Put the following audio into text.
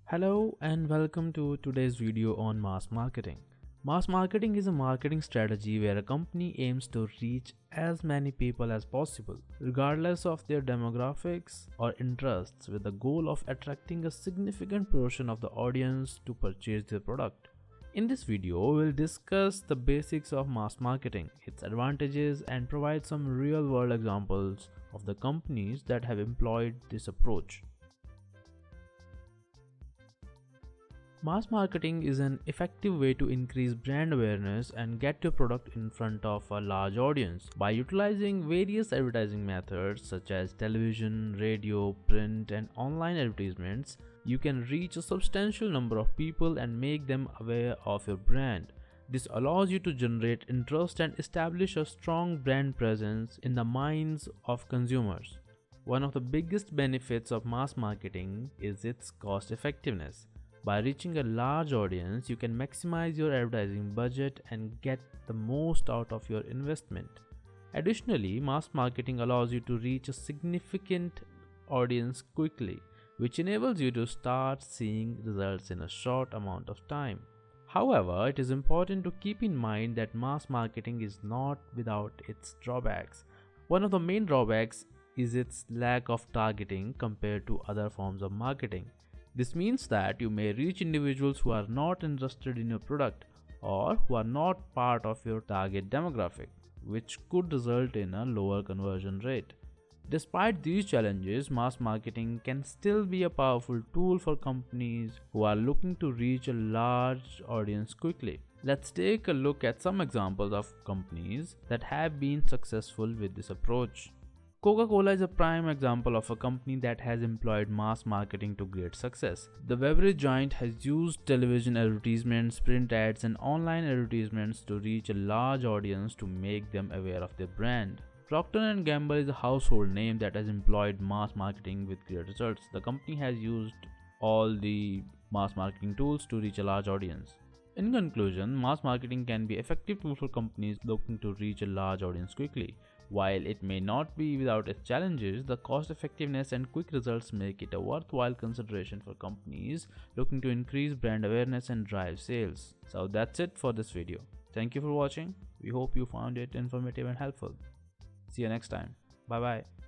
Hello and welcome to today's video on mass marketing. Mass marketing is a marketing strategy where a company aims to reach as many people as possible, regardless of their demographics or interests, with the goal of attracting a significant portion of the audience to purchase their product. In this video, we'll discuss the basics of mass marketing, its advantages, and provide some real-world examples of the companies that have employed this approach. Mass marketing is an effective way to increase brand awareness and get your product in front of a large audience. By utilizing various advertising methods such as television, radio, print, and online advertisements, you can reach a substantial number of people and make them aware of your brand. This allows you to generate interest and establish a strong brand presence in the minds of consumers. One of the biggest benefits of mass marketing is its cost effectiveness. By reaching a large audience, you can maximize your advertising budget and get the most out of your investment. Additionally, mass marketing allows you to reach a significant audience quickly, which enables you to start seeing results in a short amount of time. However, it is important to keep in mind that mass marketing is not without its drawbacks. One of the main drawbacks is its lack of targeting compared to other forms of marketing. This means that you may reach individuals who are not interested in your product or who are not part of your target demographic, which could result in a lower conversion rate. Despite these challenges, mass marketing can still be a powerful tool for companies who are looking to reach a large audience quickly. Let's take a look at some examples of companies that have been successful with this approach. Coca-Cola is a prime example of a company that has employed mass marketing to great success. The beverage giant has used television advertisements, print ads, and online advertisements to reach a large audience to make them aware of their brand. Procter & Gamble is a household name that has employed mass marketing with great results. The company has used all the mass marketing tools to reach a large audience. In conclusion, mass marketing can be an effective tool for companies looking to reach a large audience quickly. While it may not be without its challenges, the cost effectiveness and quick results make it a worthwhile consideration for companies looking to increase brand awareness and drive sales. So that's it for this video. Thank you for watching. We hope you found it informative and helpful. See you next time. Bye bye.